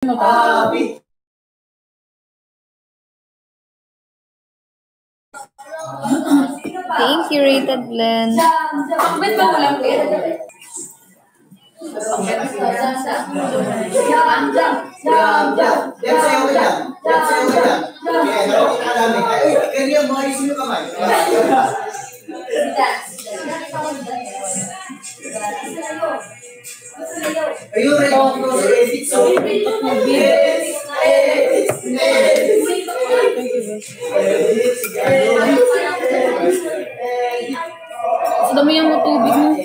Thank you, Rated Blend. Bakit ba walang pera? Dami yung tubig mo.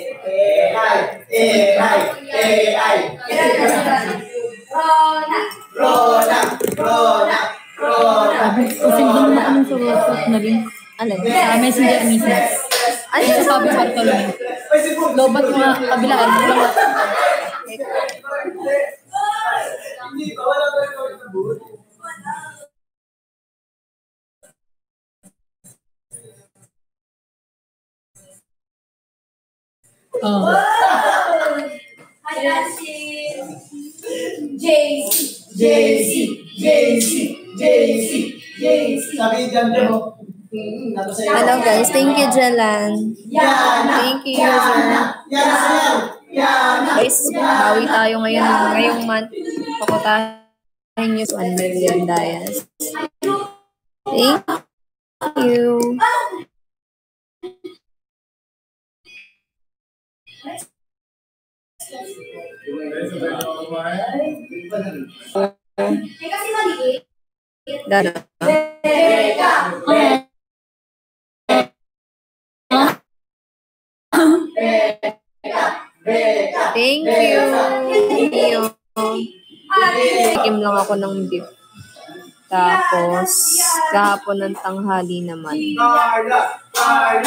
Kasing doon na kami sa WhatsApp na rin. Alin? Sa Messenger mismo. Ano Sa Sabi Bartolome. Lobat mga kabilaan. Oh. Hello guys, thank you Jalan. Thank you. Guys, bawi tayo ngayong month. Pakutahin nyo 1 million dayas. Thank you. Dada. Thank you. Tikim lang ako ng beef. Tapos, kahapon ng tanghali naman.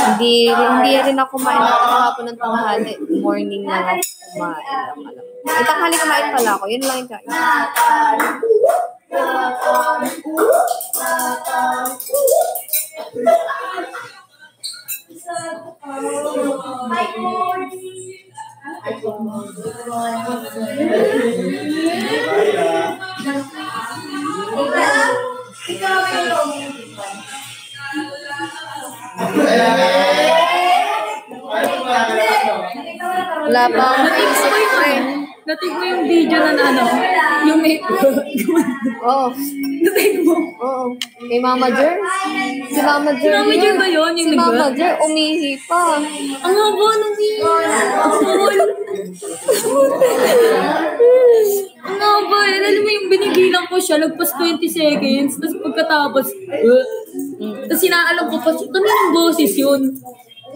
Hindi rin ako kumain ng kahapon ng tanghali. Morning na lang kumain. Ay, tanghali kumain pala ako. Yun lang yung kain. Wala pa akong isip friend. Natig mo yung video na ano, yung may... Oo. Natig mo? Oo. Kay Mama Jer. Si Mama Jer. Si Mama Jer ba yun? Si Mama Jer, umihi pa. Ang haba nung ang haba. Alam mo yung binigilan ko siya, lagpas 20 seconds, tapos pagkatapos, tapos sinaalam ko pa, kanina boses yun.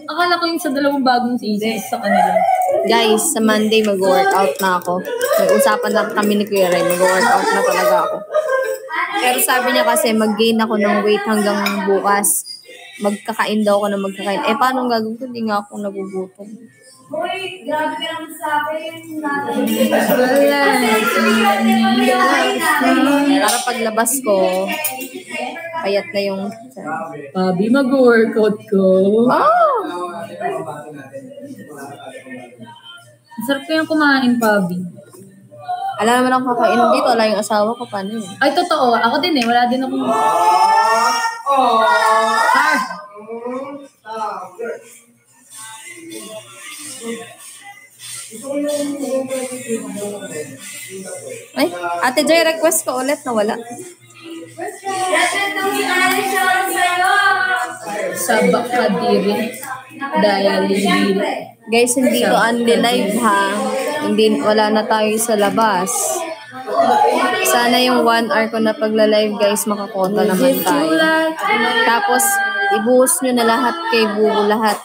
Akala ko yung sa 2 bagong seasons sa kanila. Guys, sa Monday mag-workout na ako. May usapan lang kami ni Kuya Ray. Mag-workout na talaga ako. Pero sabi niya kasi mag-gain ako ng weight hanggang bukas. Magkakain daw ako na magkakain. Eh, paano gagawin ko? Hindi nga ako nagugutom. Hoy, grabe ka naman sa akin. Para paglabas ko, payat na yung... Pabi, mag-workout ko. Oh! Sarap ko yung kumain, Pabi. Alam naman ang kakainin dito. Wala yung asawa ko. Paano yun? Ay, totoo. Ako din eh. Wala din akong... Ay, Ate Joy, request ko ulit na wala. Sa Bakadiri. Dialing. Guys, hindi to only live ha. Hindi, wala na tayo sa labas. Sana yung 1 hour ko na pagla-live guys, makakota naman tayo. Tapos, ibuhos nyo na lahat kay Bubo lahat.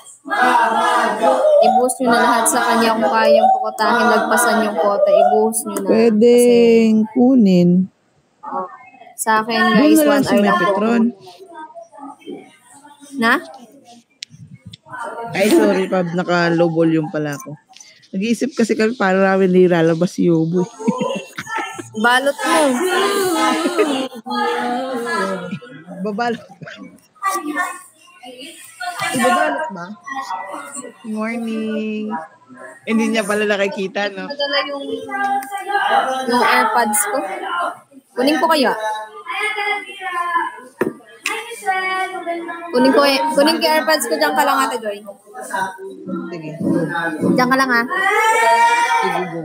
Ibuhos nyo na lahat sa kanya kung kayang pukotahin, lagpasan yung kota. Ibuhos nyo na. Pwedeng kunin. Sa akin guys, 1 hour na po. Na? Ay, sorry, Pab. Naka-low volume pala ako. Nag-iisip kasi kami para namin nilalabas si Yobo. Balot mo. Babalot ba? Ibabalot ba? Morning. Hindi niya pala nakikita, no? Nadala yung AirPods ko. Kunin ko kaya? Kunin ko yung AirPods ko. Diyan ka lang, Ate Joy. Sige. Diyan ka lang, ha? Sige, go.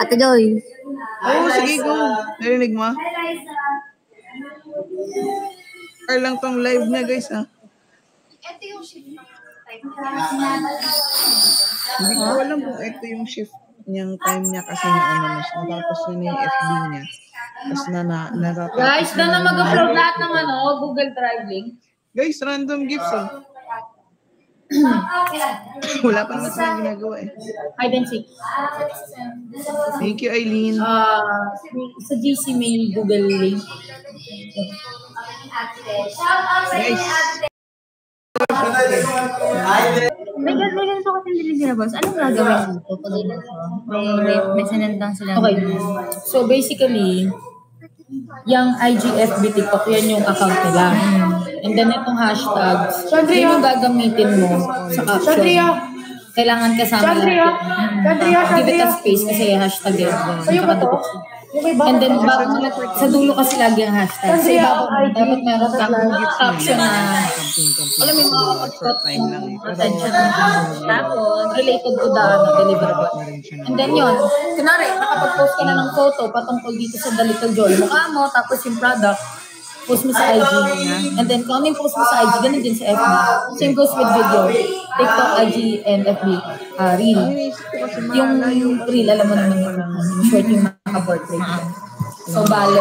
Ate Joy. Oo, sige, go. Narinig mo? Kaya lang tong live niya, guys, ha? Ito yung shift ng type. Hindi ko alam kung ito yung shift niyang time niya kasi na ano na siya. Tapos yun yung FB niya. Tapos natatapos Guys, doon na mag-upload lahat ng Google Drive link. Guys, random gifts, oh. Wala pa naman siya ginagawa, eh. Hide and seek. Thank you, Eileen. Sa GC may Google link. Guys, May ganito kasi nila sila, boss. Anong gagawin dito pag may sinendang sila? Okay. So basically, yung IGFB TikTok, yan yung account nila. And then itong hashtags, yun yung gagamitin mo sa caption. Kailangan kasama lahat. Give it a space kasi hashtag yan. Nakadukot siya. And then, sa dulo kasi lagi ang hashtag. Sa ibabaw, dapat meron kang caption na, alam mo yung mga time lang, eh. attention. Tapos, related to the deliverable. And then yun, kunwari, nakapag-post ka na ng photo patungkol dito sa The Little Joy. Mukha mo, tapos yung product, post mo sa IG. And then, kung ano yung post mo sa IG, ganun din sa FB. Same goes with video. TikTok, IG, and FB. Reel. Yung reel, alam mo naman yung short yung maka-portrait. So, bale,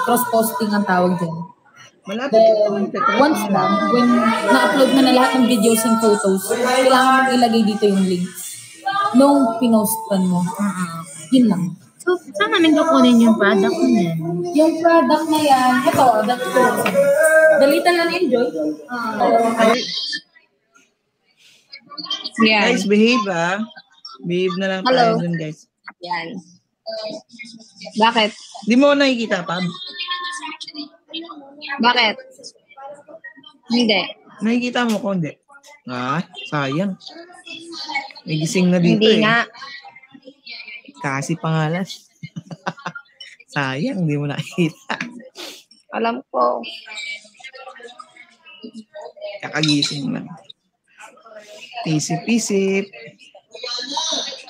cross-posting ang tawag din. Then, once lang, when na-upload mo na lahat ng videos and photos, kailangan mong ilagay dito yung links. Nung pinostan mo. Yun lang. So, saan namin kukunin yung product mo yan? Yung product na yan, ito, that's cool. Dalitan lang enjoy. Yan. guys, behave, ah. Behave na lang Hello. tayo dun, guys. Yan. Bakit? Di mo nakikita, Pab? Bakit? Hindi. Nakikita mo ko, hindi? Sayang. May gising na dito, Hindi eh. nga. Kasi pangalas. Sayang, hindi mo nakikita. Alam ko. Kakagising lang. Pisip-pisip.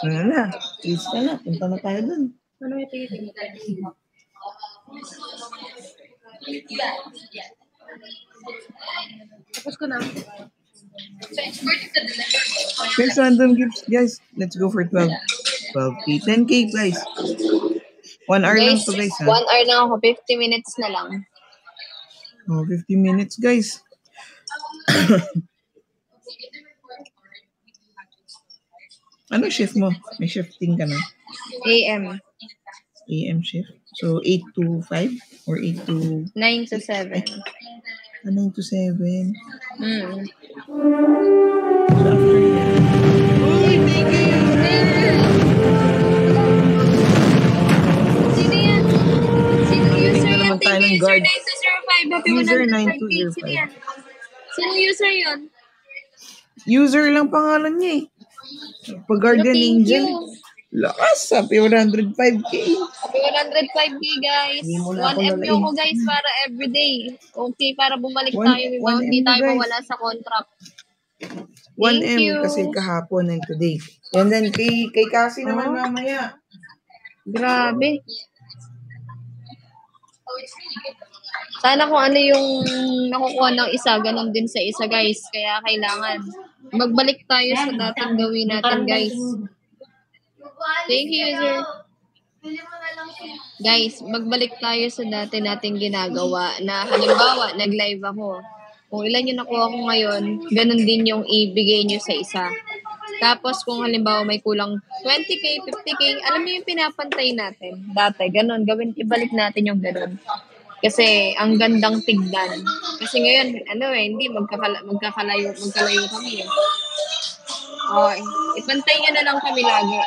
Ano na? Please ka na. Punta na tayo dun. Ano ito yung tapos ko na. Guys, random gifts, guys. Let's go for 12. 12K. 10K, guys. 1 hour lang Guys, to, guys, 1 ha? hour lang ako. 50 minutes na lang. Oh, 50 minutes, guys. Ano shift mo? May shifting ka na? AM. AM shift? So, 8 to 5? Or 8 to... 9 to 7. 9 to 7? Mm. So, after yan. Uy, thank you! Sino yan? Sino user Tingnan yan? naman tayo ng guard. User 9 to 9 to 05. Sino user yun? User lang pangalan niya, eh. Pag-guardian Thank angel. you. Lakas, sabi 105K. Happy 105K, guys. Hindi mo na ako 1M nalain. nyo ko, guys, para everyday. Okay, para bumalik One- tayo. 1M Hindi tayo guys. mawala sa contract. 1M you. kasi kahapon and today. And then kay Cassie naman mamaya. Grabe. Sana kung ano yung nakukuha ng isa, ganun din sa isa, guys. Kaya kailangan magbalik tayo sa dating gawin natin, guys. Thank you, user. Guys, magbalik tayo sa dati nating ginagawa na halimbawa, nag-live ako. Kung ilan yung nakuha ko ngayon, ganun din yung ibigay nyo sa isa. Tapos kung halimbawa may kulang 20K, 50K, alam mo yung pinapantay natin. Dati, ganun. Ibalik natin yung ganun. Kasi ang gandang tignan. Kasi ngayon, hindi, magkakalayo kami. Okay. Ipantay nyo na lang kami lagi.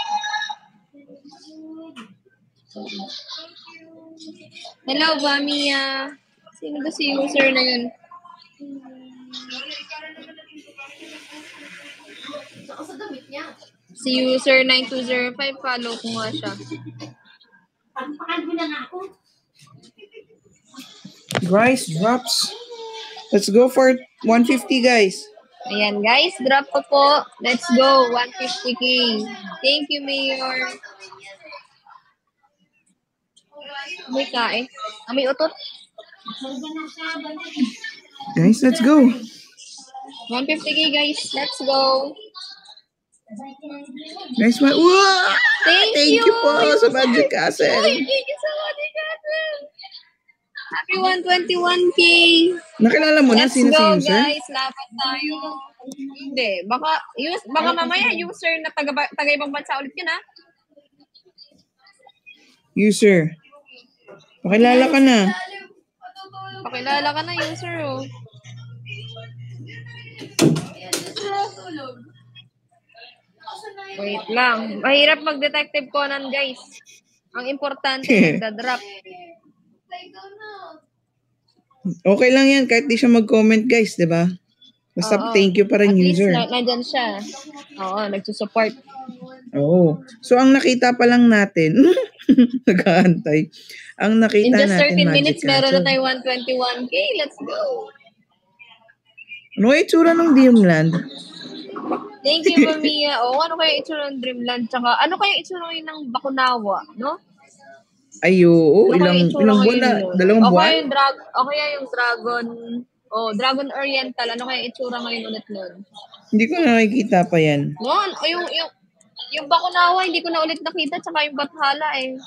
Hello, Bamia. Sino ba si user na yun? Si user 9205, follow ko nga siya. Guys, drops. Let's go for 150, guys. Ayan, guys. Drop ko po. Let's go. 150K. Thank you, Mayor. May kae. May utot. Guys, let's go. 150K, guys. Let's go. Guys, thank you po sa Magic Castle. Thank you so much, Castle. Happy 121K. Nakilala mo na sino si Let's go, user? guys. Lapat tayo. Hindi. Baka mamaya user na taga-ibang bansa ulit yun, ha? User. Pakilala ka na. Pakilala ka na, user, oh. Wait lang. Mahirap mag-detective Conan, guys. Ang importante, nagda-drop. Okay lang yan, kahit di siya mag-comment, guys, di ba? Basta thank you pa rin, At user. least, nandyan siya. Oo, nagsusupport. Oo. So, ang nakita pa lang natin, nag-aantay. Ang nakita In just natin, 13 minutes, Magic meron na Castle. tayo 121K. Let's go. Ano yung itsura ng Dreamland? Thank you, Mamiya. Ano kaya itsura ng Dreamland? Tsaka, ano kaya itsura ngayon ng Bakunawa, no? Ay, oo. Ano kaya itsura Ilang buwan ngayon na? nun? 2 buwan? O kaya yung Dragon, Dragon Oriental. Ano kaya itsura ngayon ulit nun? Hindi ko nakikita pa yan. Noon, yung Bakunawa, hindi ko na ulit nakita. Tsaka yung Bathala, eh.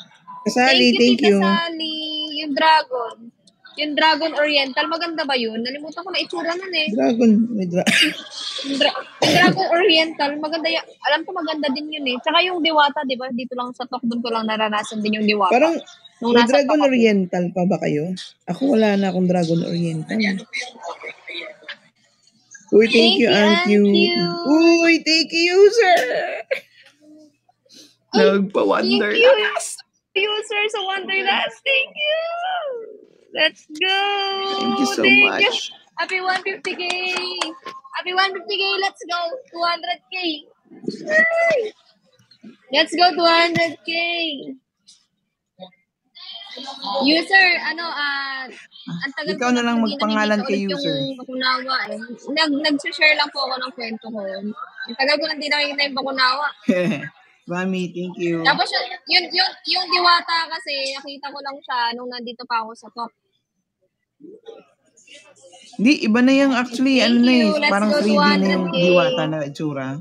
Kasali, thank Tita you. Sally. Yung Dragon. Yung Dragon Oriental, maganda ba yun? Nalimutan ko na itsura nun, eh. Dragon. Yung Dragon Oriental, maganda yan. Alam ko maganda din yun, eh. Tsaka yung Diwata, di ba? Dito lang sa Tok, doon ko lang naranasan din yung Diwata. Parang, Nung may nasa Dragon Tok ako. Oriental pa ba kayo? Ako wala na akong Dragon Oriental. Uy, thank you, Antyu. Uy, thank you, user. Nagpa-wonder. Thank you, user sa Wonderlast. Thank you. Let's go. Thank you so much. Happy 150K. Happy 150K. Let's go. 200K. Let's go 200K. User, ang tagal Ikaw na lang magpangalan kay user. Yung Bakunawa, eh. Nag-share lang po ako ng kwento ko. Ang tagal ko nang di nakikita yung Bakunawa. Mami, thank you. Tapos yung Diwata kasi, nakita ko lang siya nung nandito pa ako sa Tok. Hindi, iba na yung actually, Thank ano na you. eh, Let's parang go 3D na yung 200K. Diwata na itsura.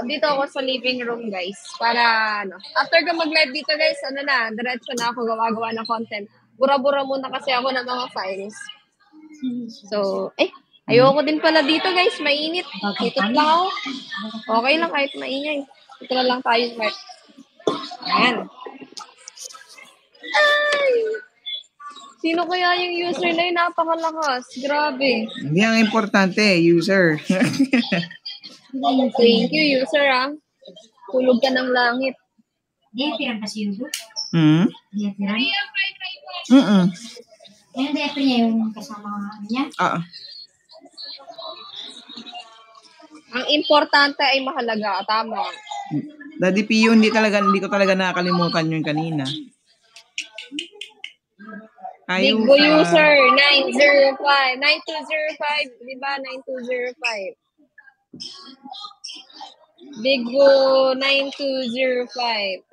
Dito ako sa living room, guys. Para, after ko mag-live dito, guys, diretso na ako gawa ng content. Bura-bura muna kasi ako ng mga files. So, ayoko din pala dito, guys. Mainit. Dito lang ako. Okay lang kahit maingay. Dito na lang tayo, Mark. Ayan. Ay! Sino kaya yung user na yun? Napakalakas. Grabe. Hindi ang importante, user. Thank you, user, Tulog ka ng langit. Diapiran pa si Yugo? Diapiran? Yung diaper niya yung kasama niya? Ang importante ay mahalaga. Tama. Daddy Pio, hindi ko talaga nakakalimutan yun kanina. Big Bo user, 905. 9205. Diba? 9205. Big Bo 9205.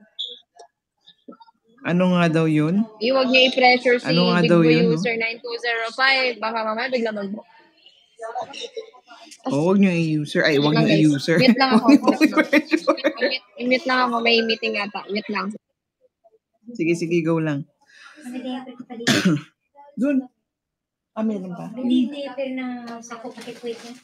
Ano nga daw yun? Huwag niyo i-pressure si Ano nga Big daw Bo yun, user 9205. Baka mamaya bigla mag-book. Huwag nyo i-user. Ay, huwag nyo i-user. Mute lang ako. Mute lang ako. May meeting ata. Mute lang. Sige, go lang. Ano diaper ko pa dito? Doon. Meron pa. Hindi diaper na sako pakikuit niya.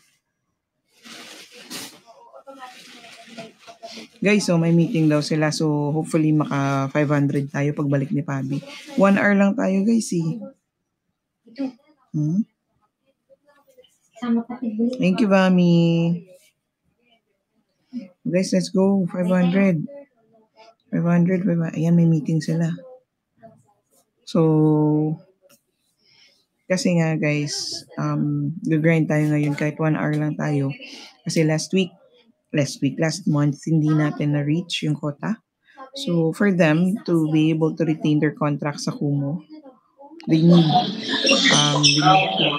Guys, so may meeting daw sila. So, hopefully maka 500 tayo pagbalik ni Pabi. 1 hour lang tayo, guys, eh. Ito. Sama pa tigbulit. Thank you, Mami. Guys, let's go. 500. Ayan, may meeting sila. So, kasi nga, guys, gagrind tayo ngayon kahit 1 hour lang tayo. Kasi last month, hindi natin na-reach yung quota. So, for them to be able to retain their contract sa Kumu, they need to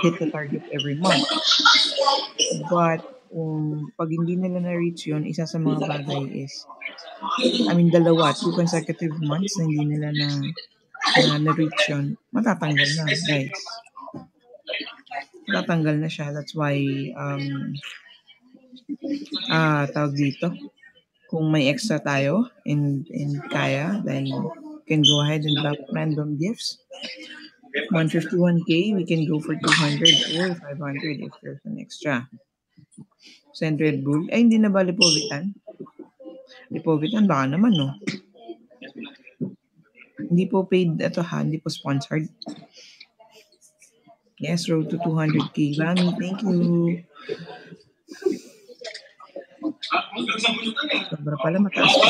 hit the target every month. But, pag hindi nila na-reach yun, isa sa mga bagay is, 2 consecutive months na hindi nila na-reach yun, matatanggal na, guys. Matatanggal na siya. That's why, tawag dito, kung may extra tayo and kaya, then can go ahead and drop random gifts. 151K, we can go for 200 or 500 if there's an extra. Send Red Bull. Ay, hindi na ba Lipovitan? Lipovitan, baka naman, no? Hindi po paid ito ha, hindi po sponsored. Yes, road to 200K. Rami, thank you. Sobra pala, mataas pa.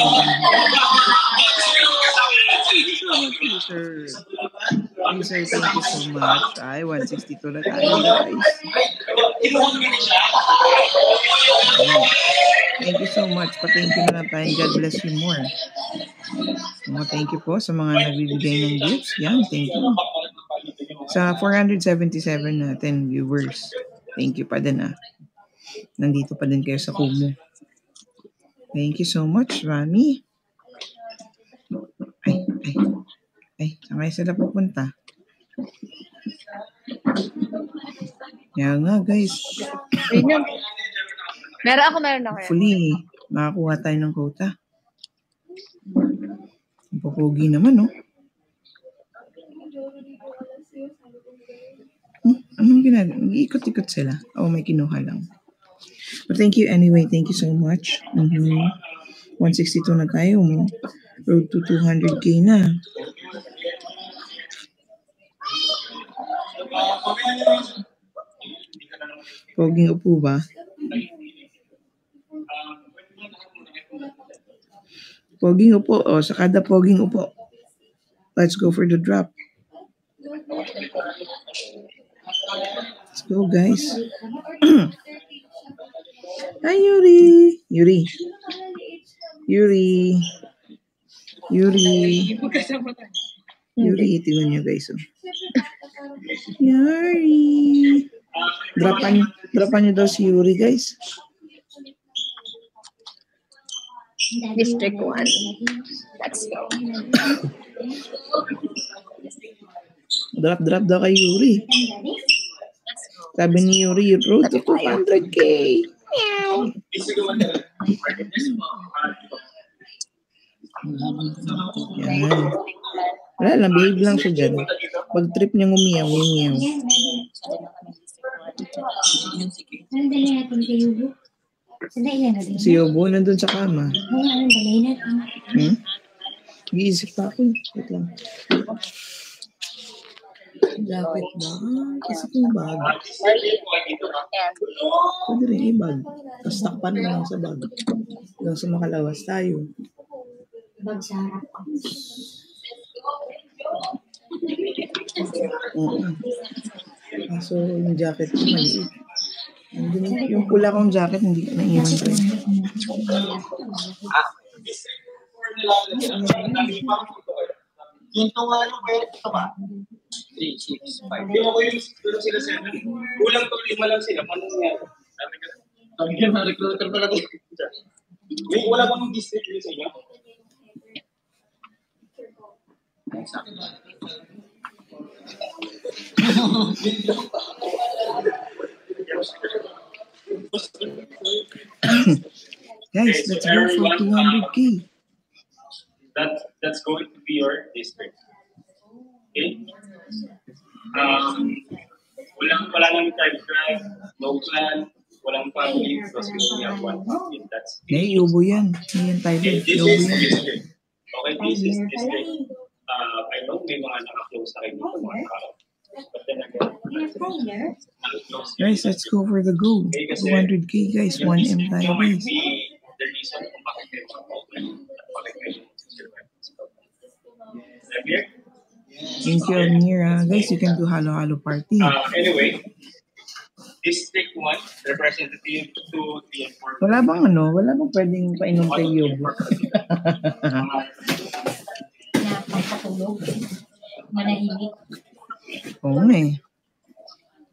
User, thank you so much. Ay, 162 na tayo, guys. Thank you so much. Pa-thank you na lang tayo. God bless you more. Thank you po sa mga nagbibigay ng gifts. Yan, thank you. Sa 477 natin viewers. Thank you pa din Nandito pa din kayo sa Kumu. Thank you so much, Rami. Saan kayo sila pupunta? Yan nga, guys. Meron ako. Hopefully, makakuha tayo ng quota. Ang papogi naman, no? Anong ginagawa? Ikot-ikot sila. May kinuha lang. But thank you anyway. Thank you so much. 162 na tayo. Road to 200K na. Poging upo ba? Poging upo. Sa kada poging upo. Let's go for the drop. Let's go, guys. Hi, Yuri. Yuri, tingnan nyo, guys. Yuri. Dropan nyo daw si Yuri, guys. District 1. Let's go. Drop daw kay Yuri. Sabi ni Yuri, road to 200K. Meow. Yan. Wala lang, behave lang siya dyan. Pag trip niya umiyaw. Si Yobo nandun sa kama. Iisip pa ako. Wait lang. Jacket ba? Kasi kung bag. Pwede rin i-bag. Tapos takpan lang sa bag. Hanggang sa makalawas tayo. Bag sa harap. So, yung jacket ko maliit. Yung pula kong jacket, hindi na iwan ko. Yung tungalo ba ito ba? 3, 6, 5. Yung ako yung sila sila. Kulang to 5 lang sila. Paano nga? Sabi ka na, recruiter talaga. Wala bang district sa inyo? Guys, let's go for 200K. That's going to be your district. Okay? Wala nang tribe, no clan, walang family, because we only have one family. That's Yobo yan. Yan tayo. this is district. Okay, this is district. I know may mga naka-close sa kayo dito mga tao. But then again, guys, let's go for the goal. 200K, guys. 1M tayo, guys. The reason kung bakit kayo mag-open at bakit kayo survive. Thank you, Amira. Guys, you can do halo-halo party. Anyway, District 1, Representative 2, 3, and 4. Wala bang pwedeng painom kay Yobo? Napakatulog. Manahimik. Oo nga eh.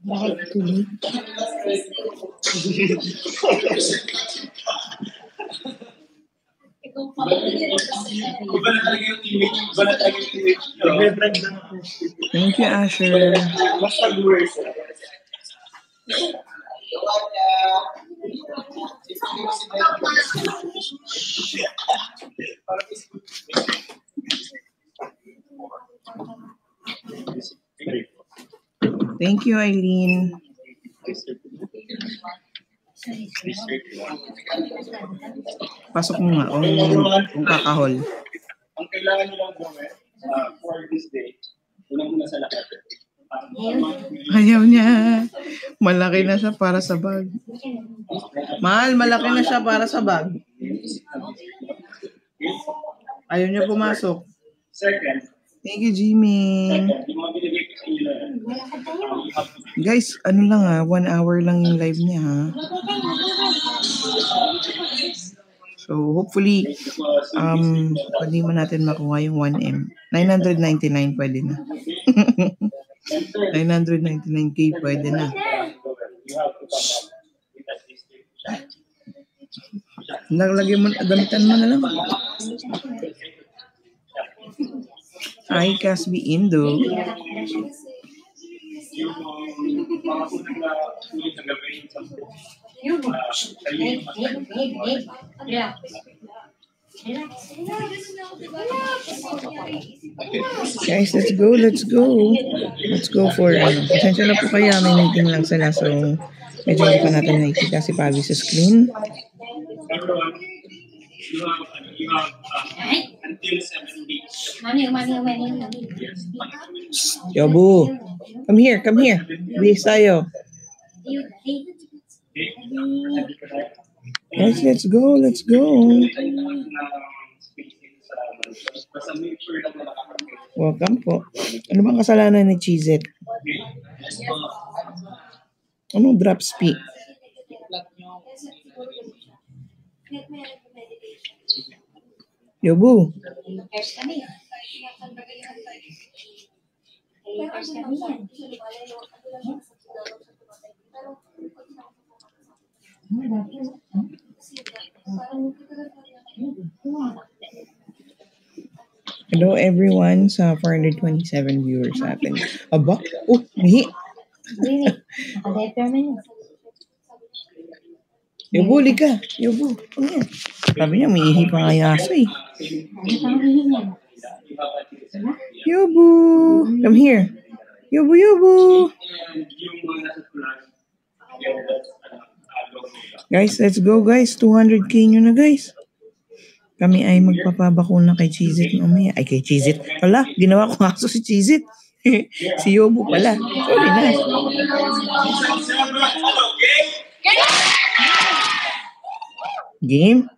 Bakit tulog? Iba na talaga yung image. Thank you, Asher. Mas followers. Thank you, Eileen. Pasok mo nga kung kakahol. Ang kailangan nyo lang gawin for this day, unang-una sa lahat. Ayaw niya. Malaki na siya para sa bag. Mahal, malaki na siya para sa bag. Ayaw niya pumasok. Second, Thank you, Jimmy. yung mga binigay ko sa inyo na yan. Guys, 1 hour lang yung live niya ha. So, hopefully, pwede mo natin makuha yung 1M. 999 pwede na. 999K pwede na. Lagyan mo, gamitan mo na lang. Hi, Casby Indo. Yung mga unang na ulit na gawin sa Guys, let's go. Let's go for, pasensya na po kaya, may meeting lang sila. So, medyo hindi pa natin nakikita si Pavi sa screen. Number 1, you have until 7 days. Mami. Yobu, come here. Bilis tayo. Guys, let's go. Welcome po. Ano bang kasalanan ni Chizet? Anong drop speak? Yobu. First kami. First kami yan. Hello everyone sa 427 viewers natin. Aba? Oh, mihi. Nakadepter man yun. Yobu, lika. Yobu. Ano yan? Sabi niya, may ihi pa nga yaso eh. Ano pang hihingan? Yobu. Come here. Yobu. Guys, let's go guys. 200K nyo na guys. Kami ay magpapabakuna kay Chizit mamaya. Ay, kay Chizit. Wala, ginawa ko aso si Chizit. Si Yobu pala. Sorry na. Game?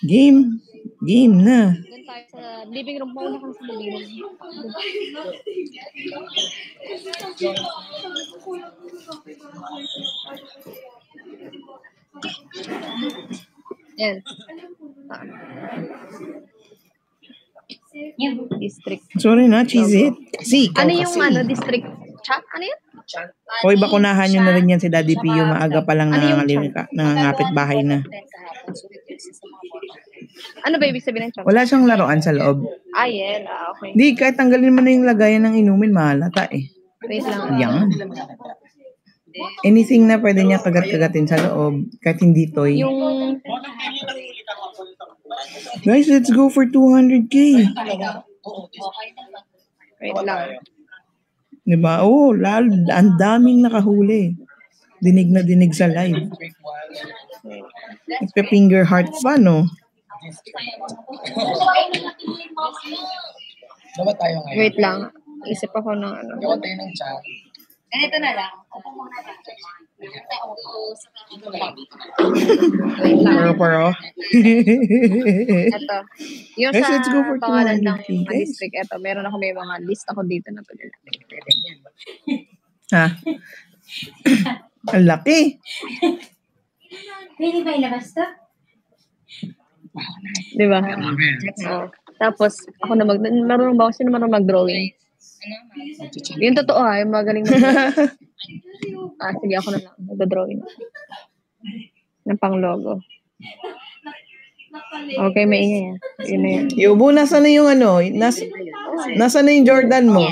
Game na. Doon tayo sa living room. Mauna kang sa living room. Yan. District. Sorry na, Chizit. Kasi ikaw Ano yung kasi. district chat? Ano yun? Hoy, bakunahan nyo na rin yan si Daddy Pio. Maaga pa lang nangangapit bahay na. Ano ba ibig sabihin ng chat? Wala siyang laruan sa loob. Yan. Okay. Hindi, kahit tanggalin mo na yung lagayan ng inumin, mahalata eh. Wait lang. Yan. Anything na pwede niya kagat-kagatin sa loob, kahit hindi toy. Yung... Guys, let's go for 200K. Wait lang. Diba? Oh, lalo, ang daming nakahuli. Dinig na dinig sa live. Nagpe-finger heart pa, no? Dapat tayo ngayon. Wait lang. Isip ako ng ano. Dapat tayo ng chat. Ganito na lang. Upo muna tayo. Wait lang. Paro. Ito. Yung Guys, sa let's go for pangalan ng 200K, guys. district, ito. Meron ako may mga list ako dito na pwede natin. Ha? Ang laki. Pwede ba ilabas to? Di ba? Tapos, ako na marunong ba ako? Sino marunong mag-drawing? Yung totoo ha, yung magaling mag-drawing. Sige, ako na lang. Mag-drawing. Ng pang-logo. Okay, maingay yan. Yun na yan. Yubo, nasa na yung ano? Nasa na yung Jordan mo?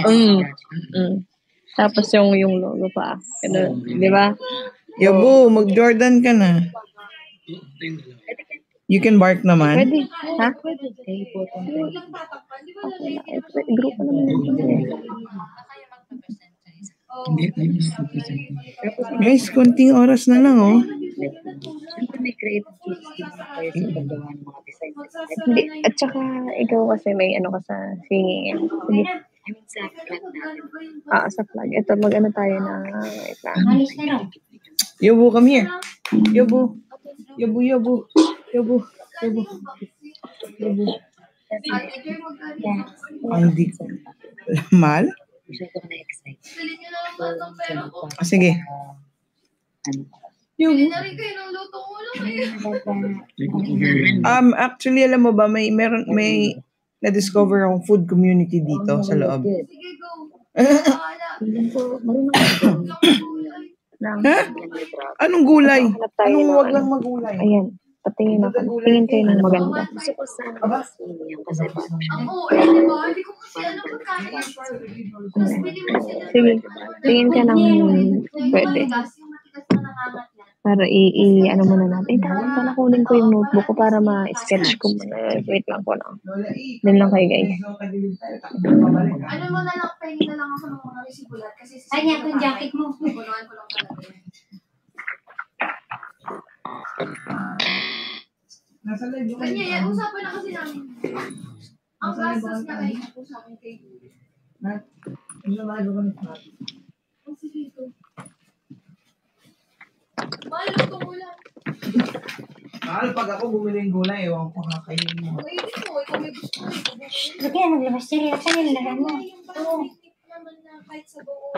Tapos yung logo pa. Ano, di ba? Yubo, mag-Jordan ka na. You can bark naman. Pwede. Ha? Pwede. Grupo naman yun. Guys, konting oras na lang, oh. Hindi. At saka, ikaw kasi may ano ka sa singing. Sige. Sa flag. Ito, mag-ano tayo na... Malis na lang. Yubo, come here. Yubo. Yubo, yubo. Yubo. Yubo. Yubo. Hindi ko. Mal? Sige. Yubo. Actually, alam mo ba, may na-discover akong food community dito sa loob. Ha? Anong gulay? Anong wag lang magulay? Ayan. Patingin ako. Tingin kayo ng maganda. Sige. Tingin ka ng pwede. Para ano muna natin. Para kunin ko yung notebook ko para ma-sketch ko muna. Wait lang po na. Din lang kayo guys. Ano mo na lang, pahingin na lang ako ng mga resibulat. Kasi Kanya, kung jacket mo. punuan ko lang talaga. Kanya yan, usapan na kasi namin. Ang gastos niya ay usapan kay ang sige ko. Mahal ito ulan. Mahal, pag ako bumili ng gulay, ewan ko kakainin mo. Ay, hindi ko. Ikaw may gusto ko. Kaya naglabas siya. Saan yung laran mo? Oo. Naman na kahit sa buo.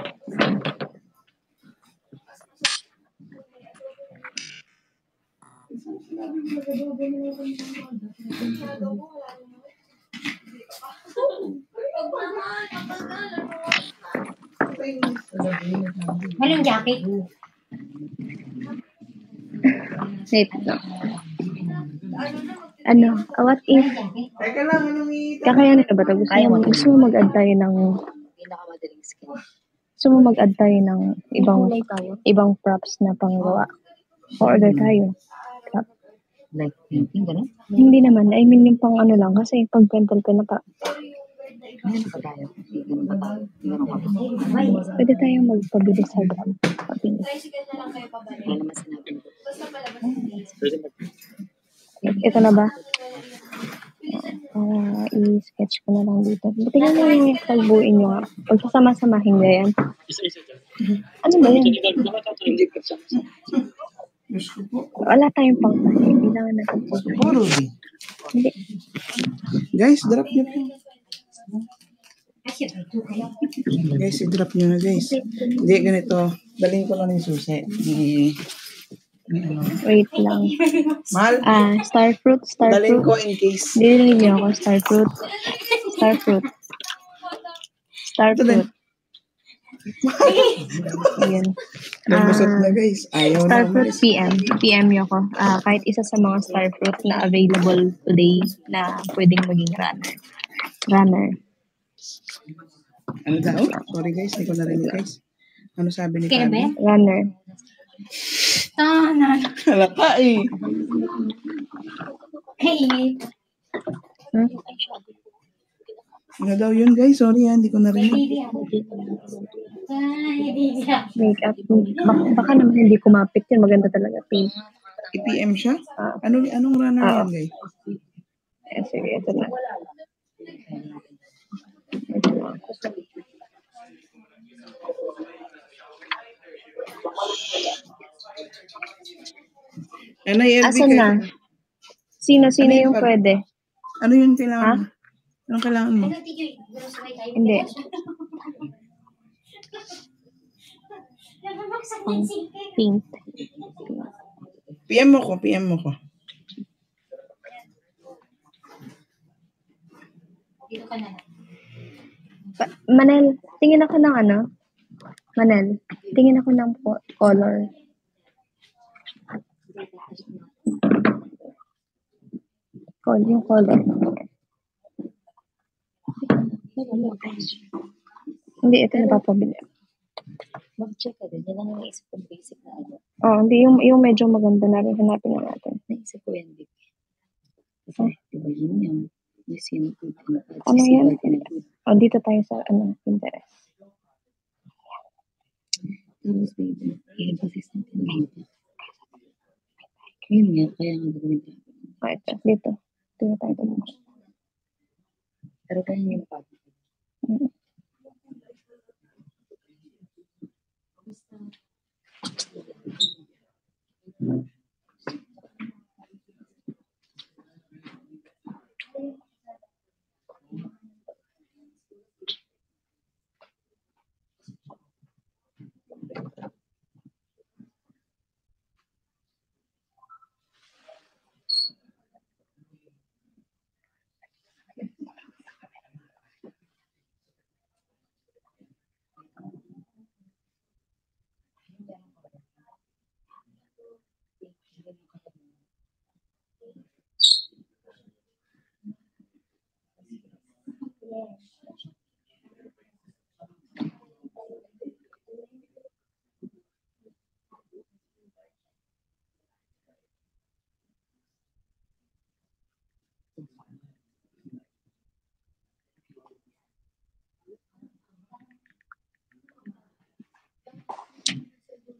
Walang jacket. Wait lang. What if, Teka lang, anong kakayanin ka ba ito? Gusto mo mag-add tayo ng, ibang props na panggawa? Order tayo. Like painting, gano'n? Hindi naman. I mean, yung pang ano lang. Kasi pag pentel pen na pa. Ano ba tayo? Pwede tayong magpabili sa Grab. Tricycle na lang kayo pabalik. Wala naman sinabi ko. Basta palabas. Ito na ba? I-sketch ko na lang dito. Tingnan mo yung pagbuuin nyo nga. Pagkasama-samahin na yan. Ano ba yan? Diyos ko po. Wala tayong pang-tayo. Kailangan natin po. Siguro din. Hindi. Guys, drop nyo po. Guys, i-drop nyo na guys. Hindi, ganito. Dalhin ko lang yung susi. Wait lang. Mahal, Starfruit. dalhin ko in case. Dilinig niyo ako. Starfruit. Ayan. Nabusot na guys. Ayaw na. Starfruit PM niyo ako. Kahit isa sa mga Starfruit na available today na pwedeng maging runner. Ano daw? Sorry guys, hindi ko narinig guys. Ano sabi ni Kaya ba Kami? yan? Runner. Tanan. Halaka eh. Hey. Ano daw yun guys? Sorry hindi ko narinig. Makeup. Baka naman hindi kumapit yun. Maganda talaga. Pink. I-PM siya? Anong runner yan guys? Sige, ito na. Asan na? Sino yung pwede? Ano yung kailangan? Anong kailangan mo? Hindi. Pink. PM mo ko, PM mo ko. Manel, tingin ako ng ano? Manel, tingin ako ng color. Yung color. Hindi, ito napapabili. Mag-check ka din. Yan lang yung naisip kong basic na ano. Hindi, yung medyo maganda na rin. Hanapin na natin. Naisip ko yan, Vic. Kasi, diba yun yung museum food. Ano yan? Dito tayo sa Pinterest. Tapos, baby, i-emphasis natin dito. Yun nga, kaya nga gagawin tayo. Ito, dito. Dito tayo tumulong. Pero kaya yung pag.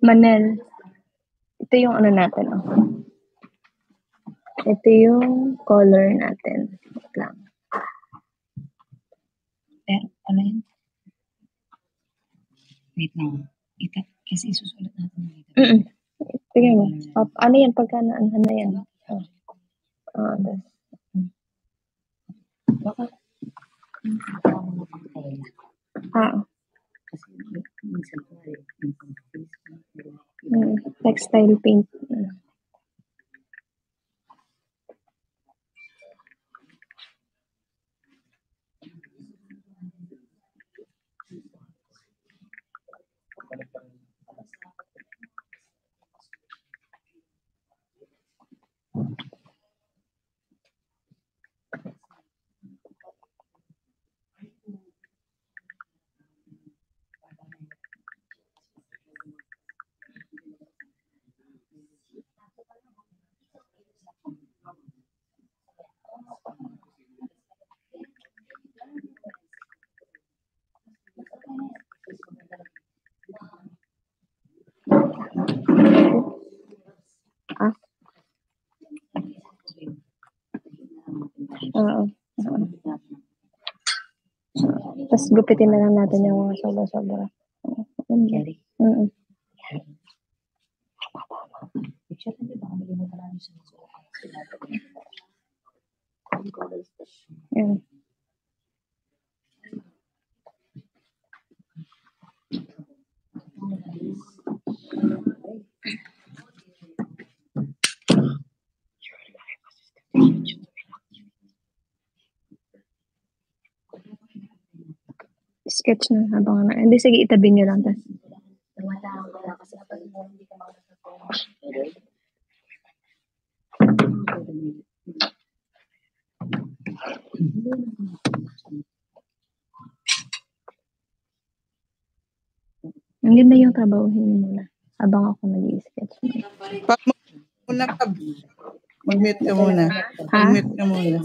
Manel, ito yung ano natin. Ito yung color natin. Wait lang. Pero, ano yun? Wait lang. Kasi isusulat natin yung ito. Tingnan mo. Ano yan? Pagka ano na yan? Baka, parang mga pagkaila. Kasi, minsan ko yung pag-face. Textile paint. Tapos gupitin na lang natin yung mga sobra-sobra. Carry. Picture na diba? Malimutan namin sa Yan. Sketch na habang ano. Hindi, sige, itabi nyo lang. Tas. Tumatawag ka lang kasi kapag mo hindi ka makakapag Hindi na yung trabahuhin muna. Habang ako nag-i-sketch. Mag-mute ka muna. Mag-mute ka muna.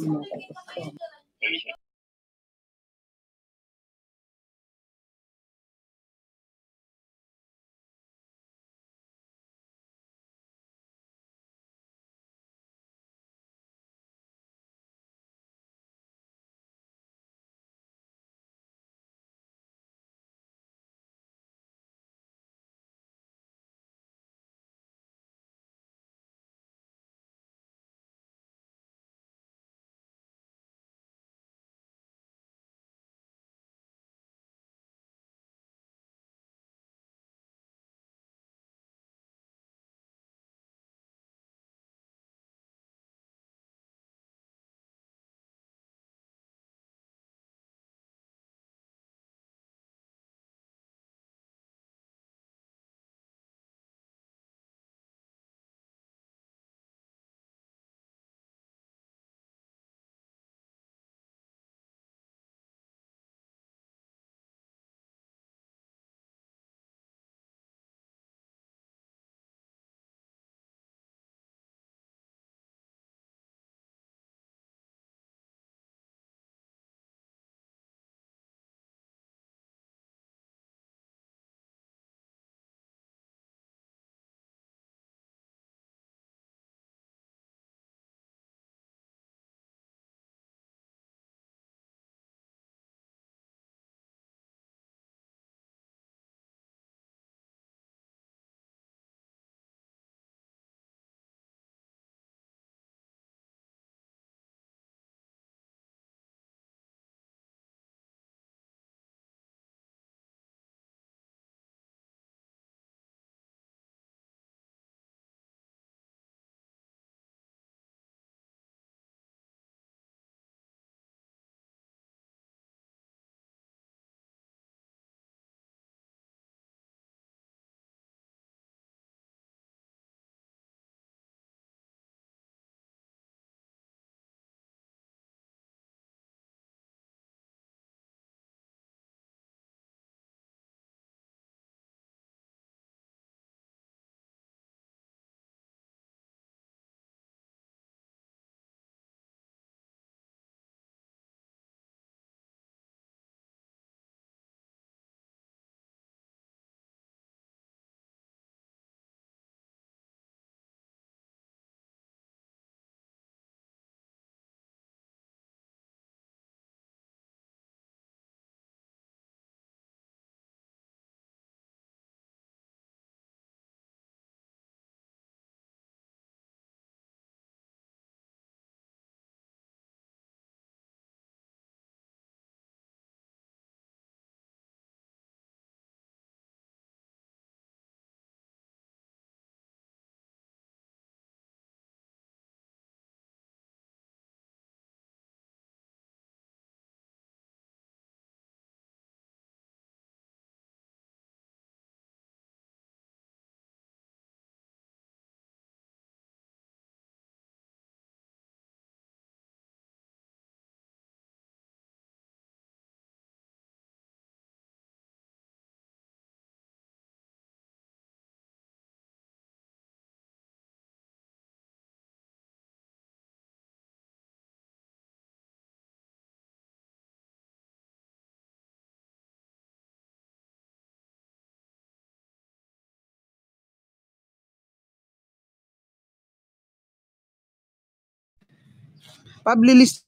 Pablilista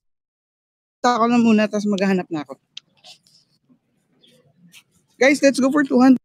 ko na muna, tapos maghahanap na ako. Guys, let's go for 200.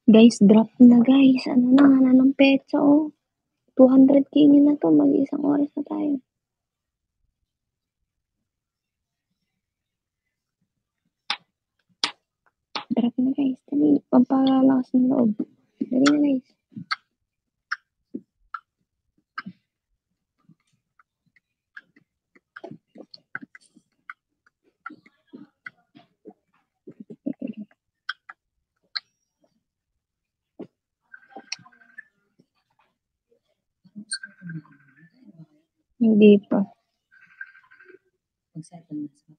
Guys, drop na guys. Ano na, ng petsa oh. 200k na to. Mag-isang oras na tayo. Drop na guys. Dali. Pampalakas ng loob. Dali na guys. Hindi pa. Pag-settle na sa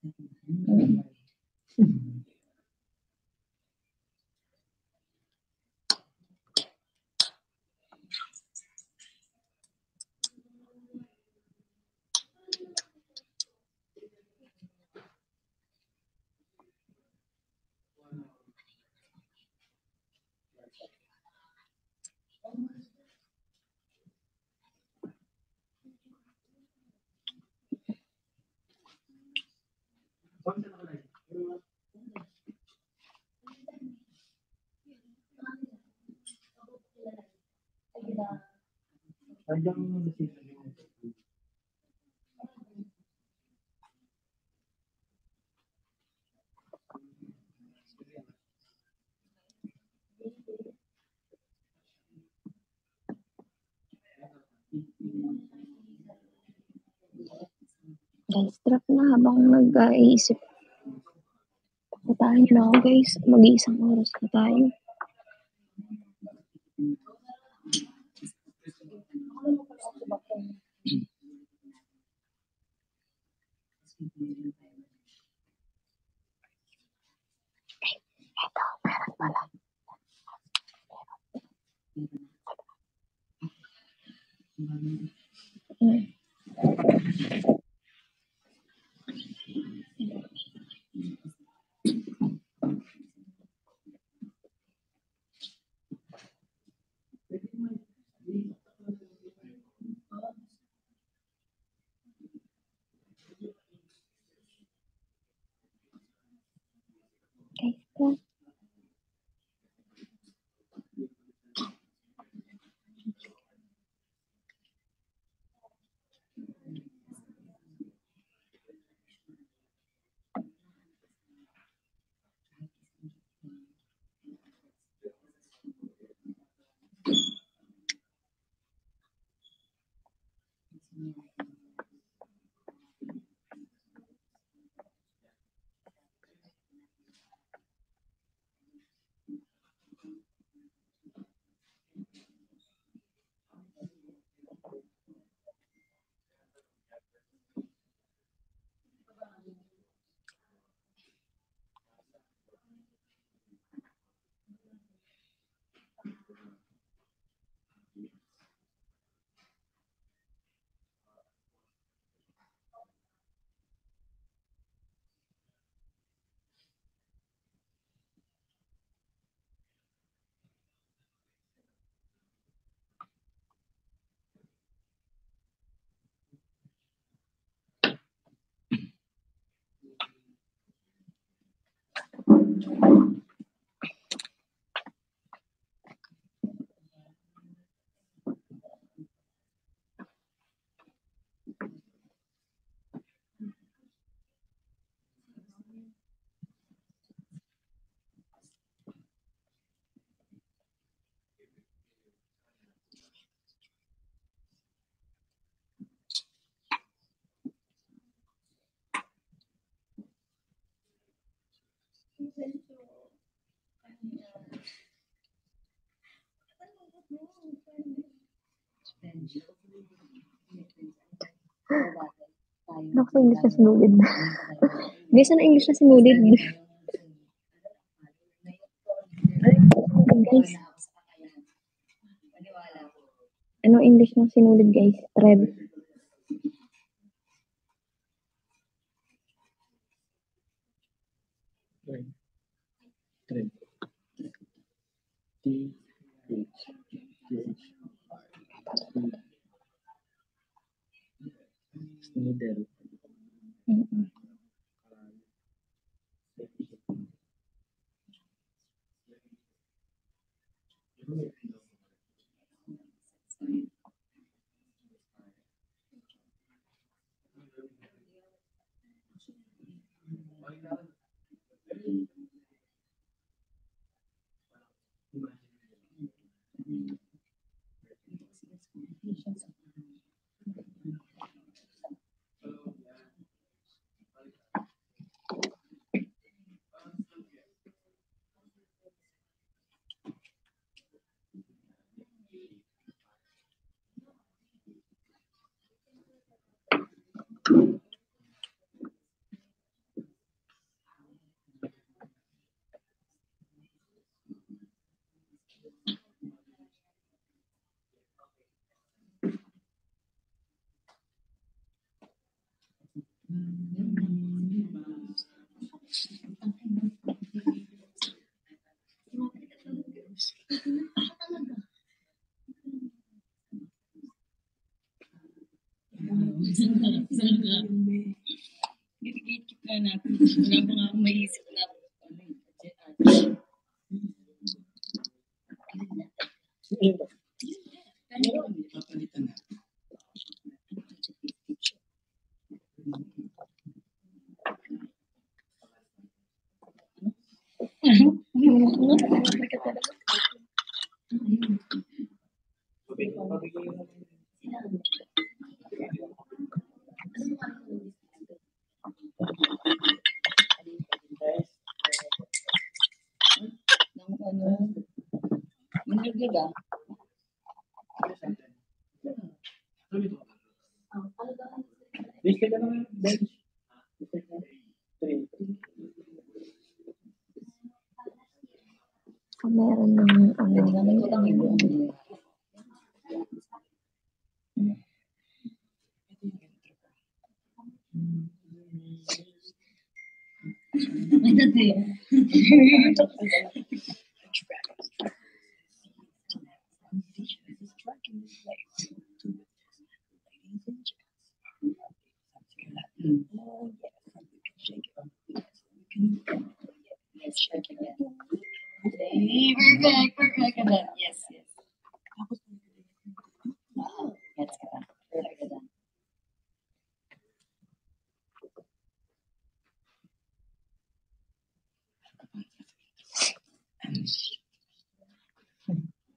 Guys, drop na habang nag-iisip. Patahan nyo na ako guys. Mag-iisang oras na tayo. Eto, meron pala. Guys, drop. Ano sa English na sinulid? Guys, ano English na sinulid? Guys. Ano English na sinulid guys? Thread. Gigit ka natin. Wala pa nga akong maisip na. Papalitan na. Manlaglag Meron ng Let's check again. Perfect. Yes. Wow, that's good. Perfect.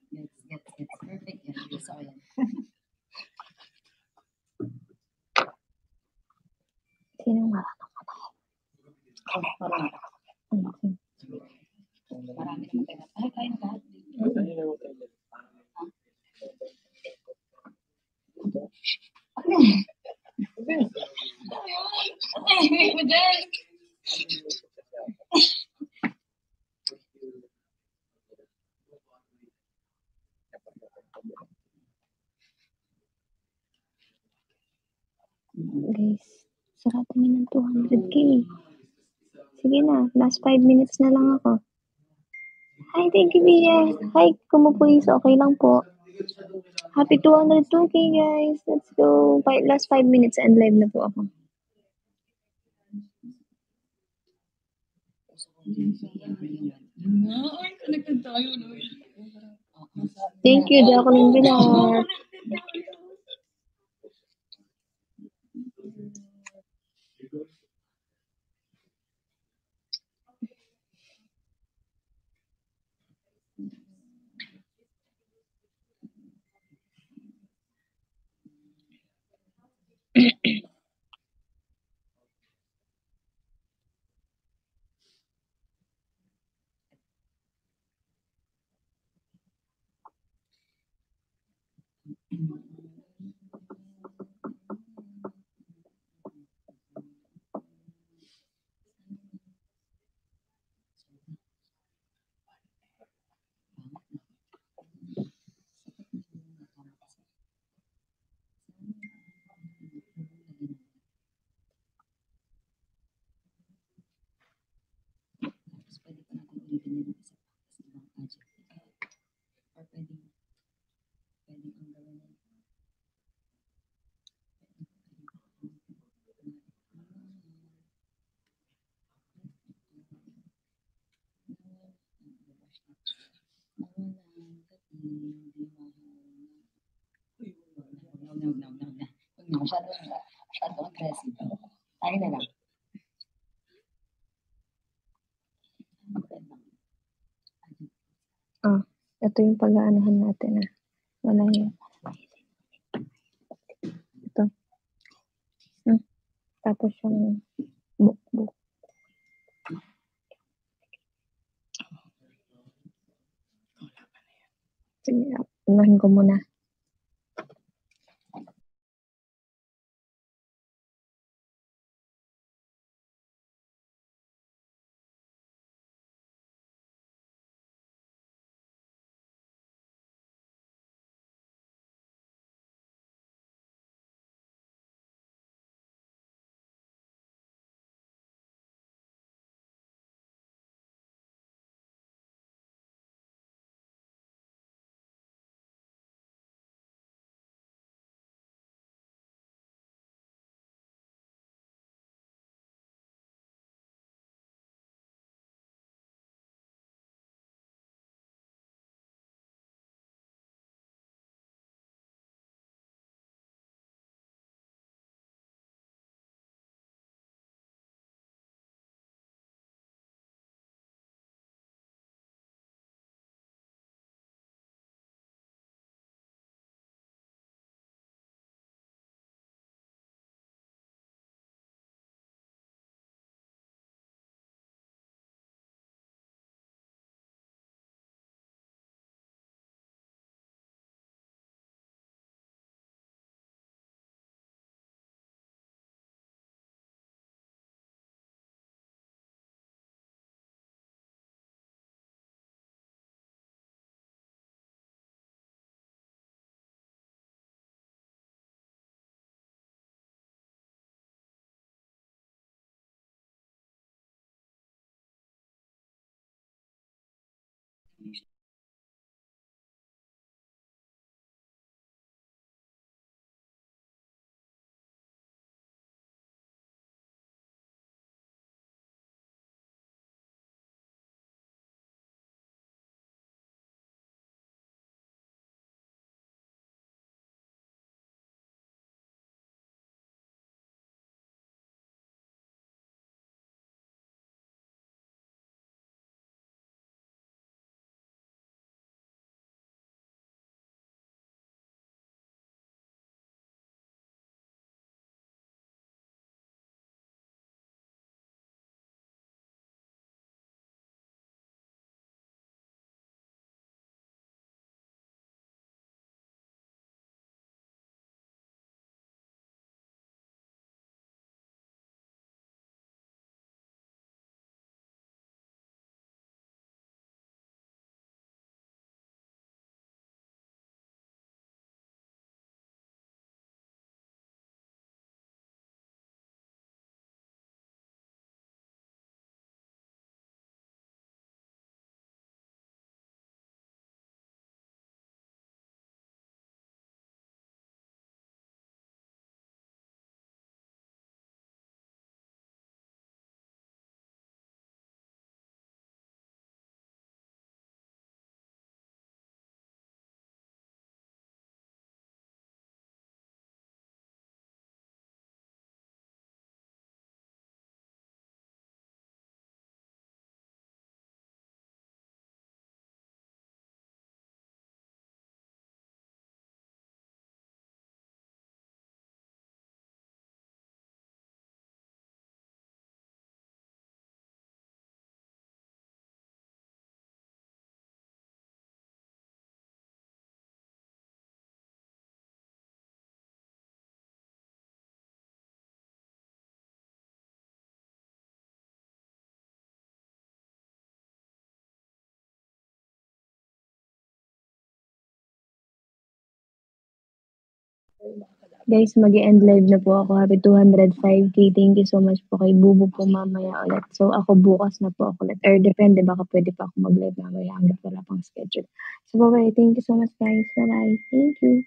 Yes, perfect. Yes, we saw it. Sinong marunong Marami. Marami naman tayo. Ay, kain na lahat. Guys, sarado niyo ng 200k. Sige na, last 5 minutes na lang ako. Hi, thank you, Bia. Hi, kumupulis. Okay lang po. Happy 202k, guys. Let's go. Last 5 minutes and live na po ako. Ay, connected tayo. Thank you, Jacqueline Bilar. Masyadong aggressive. Tayo na lang. Ito yung pag-aanahan natin. Wala yun. Ito. Tapos yung book. Sige, unahin ko muna. Guys, mag-end live na po ako. Happy 205k. Thank you so much po kay Bubu po mamaya ulit. So, ako bukas na po ako ulit. Or depende, baka pwede pa ako mag-live mamaya hanggang wala pang schedule. So, bye-bye. Thank you so much, guys. Bye-bye. Thank you.